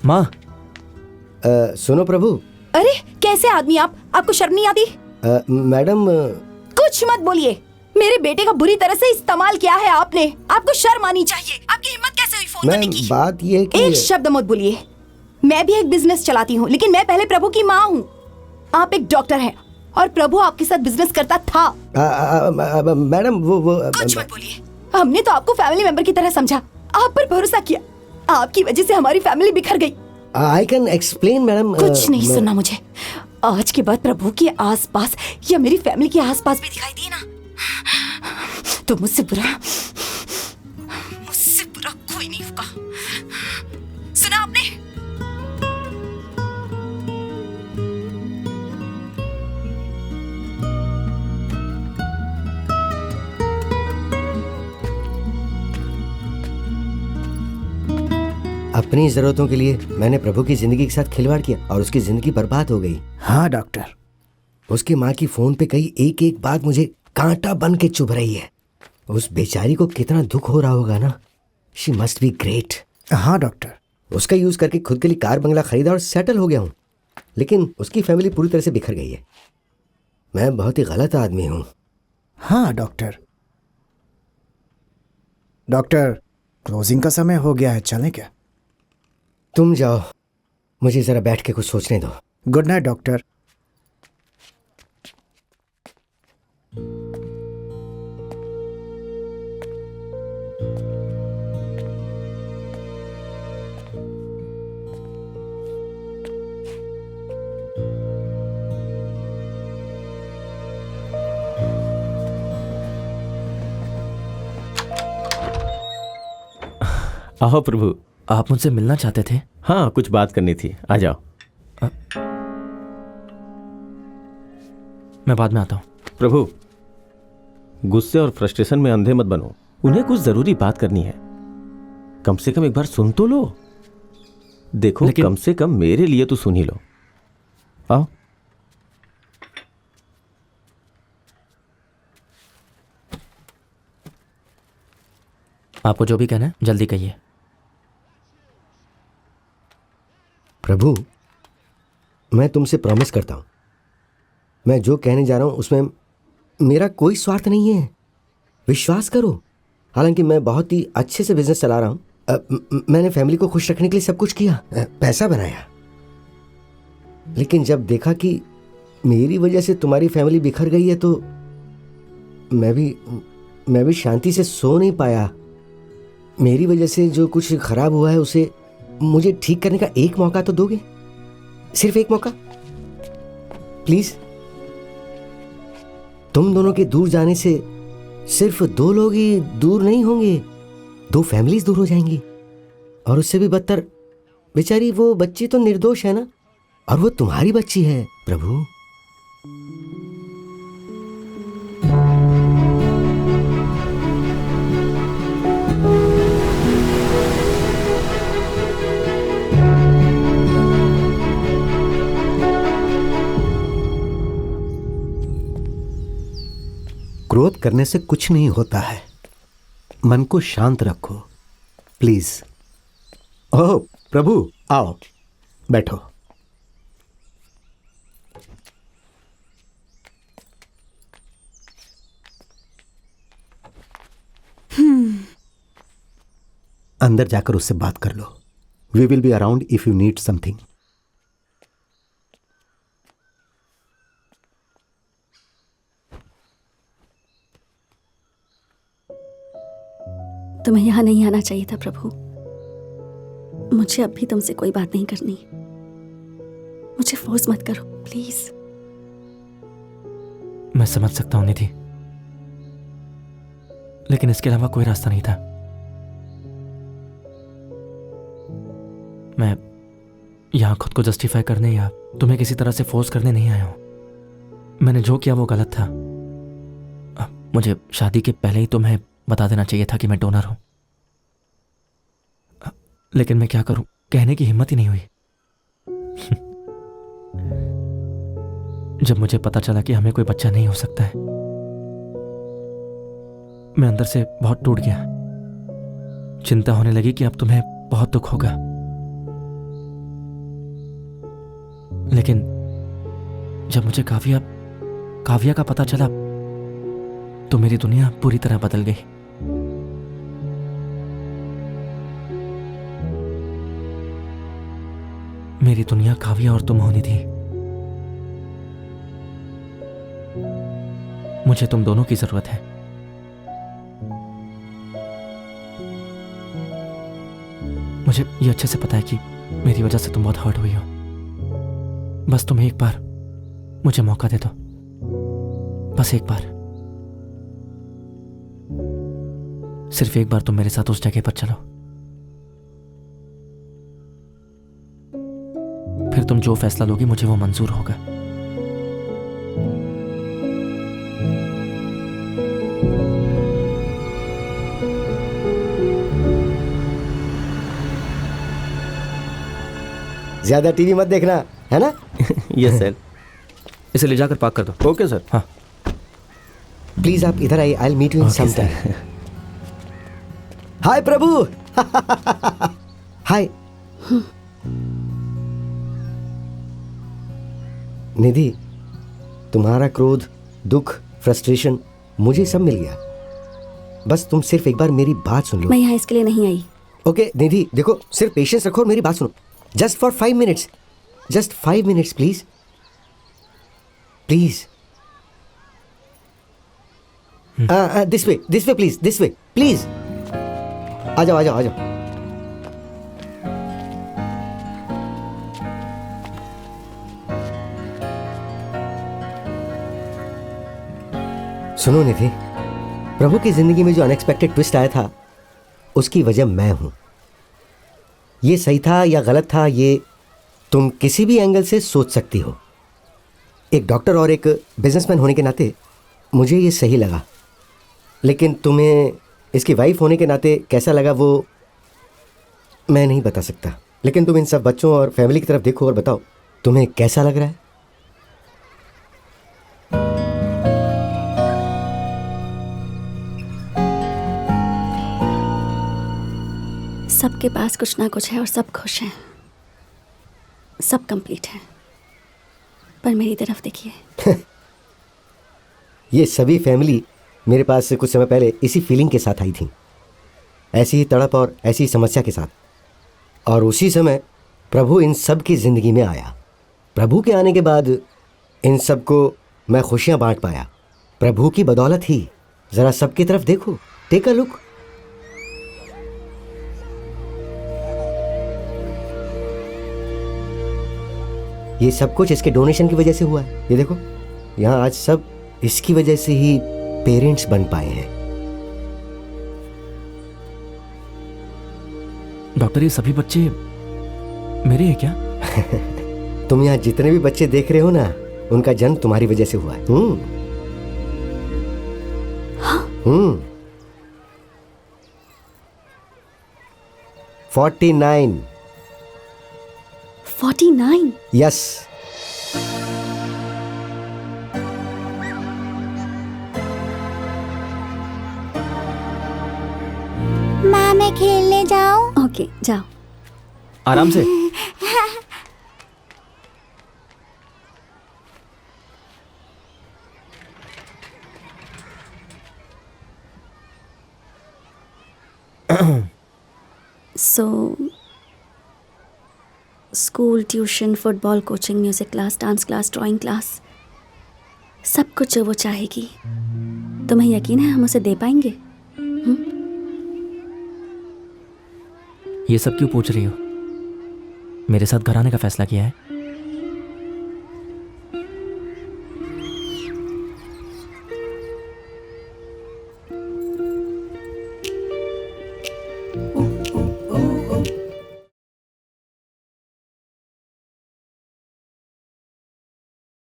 माँ। सुनो प्रभु। अरे कैसे आदमी आप, आपको शर्म नहीं आती? मैडम। कुछ मत बोलिए, मेरे बेटे का बुरी तरह से इस्तेमाल किया है आपने। आपको शर्म आनी चाहिए। आपकी हिम्मत कैसे हुई फोन करने की? बात ये है कि एक शब्द मत बोलिए। मैं भी एक बिजनेस चलाती हूँ, लेकिन मैं पहले प्रभु की माँ हूँ। आप एक डॉक्टर हैं और प्रभु आपके साथ बिजनेस करता था। मैडम वो कुछ मत बोलिए। हमने तो आपको फैमिली मेंबर की तरह समझा, आप पर भरोसा किया। आपकी वजह से हमारी फैमिली बिखर गई। I can explain madam. कुछ नहीं सुनना मुझे। आज के बाद प्रभु के आसपास या मेरी फैमिली के आसपास भी दिखाई दिए ना, तो मुझसे बुरा कोई नहीं होगा। सुना आपने? अपनी जरूरतों के लिए मैंने प्रभु की जिंदगी के साथ खिलवाड़ किया और उसकी जिंदगी बर्बाद हो गई। हाँ डॉक्टर। उसकी माँ की फोन पे कही एक एक बात मुझे कांटा बन के चुभ रही है। उस बेचारी को कितना दुख हो रहा होगा ना। She must be great. हाँ डॉक्टर। उसका यूज करके खुद के लिए कार बंगला खरीदा और सेटल हो गया हूँ, लेकिन उसकी फैमिली पूरी तरह से बिखर गई है। मैं बहुत ही गलत आदमी हूँ। हाँ डॉक्टर। डॉक्टर, क्लोजिंग का समय हो गया है, चलें क्या? तुम जाओ, मुझे जरा बैठ के कुछ सोचने दो। Good night doctor. आओ प्रभु, आप मुझसे मिलना चाहते थे? हाँ, कुछ बात करनी थी, आ जाओ। मैं बाद में आता हूँ। प्रभु, गुस्से और फ्रस्ट्रेशन में अंधे मत बनो। उन्हें कुछ जरूरी बात करनी है, कम से कम एक बार सुन तो लो। देखो, कम से कम मेरे लिए तो सुन ही लो। आओ। आपको जो भी कहना है जल्दी कहिए। प्रभु, मैं तुमसे प्रॉमिस करता हूं, मैं जो कहने जा रहा हूं उसमें मेरा कोई स्वार्थ नहीं है। विश्वास करो। हालांकि मैं बहुत ही अच्छे से बिजनेस चला रहा हूं। मैंने फैमिली को खुश रखने के लिए सब कुछ किया, पैसा बनाया, लेकिन जब देखा कि मेरी वजह से तुम्हारी फैमिली बिखर गई है तो मैं भी शांति से सो नहीं पाया। मेरी वजह से जो कुछ खराब हुआ है उसे मुझे ठीक करने का एक मौका तो दोगे? सिर्फ एक मौका प्लीज। तुम दोनों के दूर जाने से सिर्फ 2 लोग ही दूर नहीं होंगे, 2 फैमिलीज दूर हो जाएंगी। और उससे भी बदतर, बेचारी वो बच्ची तो निर्दोष है ना, और वो तुम्हारी बच्ची है प्रभु। क्रोध करने से कुछ नहीं होता है। मन को शांत रखो प्लीज। ओह प्रभु, आओ बैठो। अंदर जाकर उससे बात कर लो। We will be around if you need something. तुम्हें यहाँ नहीं आना चाहिए था प्रभु। मुझे अब भी तुमसे कोई बात नहीं करनी। मुझे फोर्स मत करो प्लीज। मैं समझ सकता हूं निधि, लेकिन इसके अलावा कोई रास्ता नहीं था। मैं यहां खुद को जस्टिफाई करने या तुम्हें किसी तरह से फोर्स करने नहीं आया हूं। मैंने जो किया वो गलत था। मुझे शादी के पहले ही तुम्हें बता देना चाहिए था कि मैं डोनर हूं, लेकिन मैं क्या करूं, कहने की हिम्मत ही नहीं हुई। जब मुझे पता चला कि हमें कोई बच्चा नहीं हो सकता है, मैं अंदर से बहुत टूट गया। चिंता होने लगी कि अब तुम्हें बहुत दुख होगा। लेकिन जब मुझे काव्या का पता चला तो मेरी दुनिया पूरी तरह बदल गई। मेरी दुनिया काव्या और तुम होनी थी। मुझे तुम दोनों की जरूरत है। मुझे ये अच्छे से पता है कि मेरी वजह से तुम बहुत हर्ट हुई हो। बस तुम एक बार मुझे मौका दे दो, बस एक बार, सिर्फ एक बार तुम मेरे साथ उस जगह पर चलो। फिर तुम जो फैसला लोगी मुझे वो मंजूर होगा। ज्यादा टीवी मत देखना, है ना? Yes sir. इसे ले जाकर पार्क कर दो। Okay sir. हाँ प्लीज आप इधर आइए, I will meet you in some time. हाय प्रभु। हाय निधि, तुम्हारा क्रोध, दुख, फ्रस्ट्रेशन मुझे सब मिल गया। बस तुम सिर्फ एक बार मेरी बात सुन लो। मैं यहाँ इसके लिए नहीं आई। ओके निधि, देखो सिर्फ पेशेंस रखो और मेरी बात सुनो। Just for 5 minutes, just 5 minutes please, please. This way please, this way please. आ जाओ आ जाओ आ जाओ। सुनो निधि, प्रभु की जिंदगी में जो अनएक्सपेक्टेड ट्विस्ट आया था उसकी वजह मैं हूं। ये सही था या गलत था ये तुम किसी भी एंगल से सोच सकती हो। एक डॉक्टर और एक बिजनेसमैन होने के नाते मुझे ये सही लगा, लेकिन तुम्हें इसकी वाइफ होने के नाते कैसा लगा वो मैं नहीं बता सकता। लेकिन तुम इन सब बच्चों और फैमिली की तरफ देखो और बताओ तुम्हें कैसा लग रहा है। सबके पास कुछ ना कुछ है और सब खुश हैं, सब कंप्लीट है। पर मेरी तरफ देखिए। ये सभी फैमिली मेरे पास से कुछ समय पहले इसी फीलिंग के साथ आई थी, ऐसी ही तड़प और ऐसी ही समस्या के साथ। और उसी समय प्रभु इन सब की ज़िंदगी में आया। प्रभु के आने के बाद इन सब को मैं खुशियाँ बांट पाया, प्रभु की बदौलत ही। ज़रा सबकी तरफ देखो, टेक अ लुक। ये सब कुछ इसके डोनेशन की वजह से हुआ है। ये देखो यहाँ आज सब इसकी वजह से ही पेरेंट्स बन पाए हैं। डॉक्टर, ये सभी बच्चे मेरे हैं क्या? तुम यहाँ जितने भी बच्चे देख रहे हो ना, उनका जन्म तुम्हारी वजह से हुआ है। 49। 49? यस। माँ मैं खेलने जाऊं? ओके जाओ। आराम से। So school, tuition, football coaching, music class, dance class, drawing class, सब कुछ जो वो चाहेगी, तुम्हें यकीन है हम उसे दे पाएंगे? ये सब क्यों पूछ रही हो? मेरे साथ घर आने का फैसला किया है?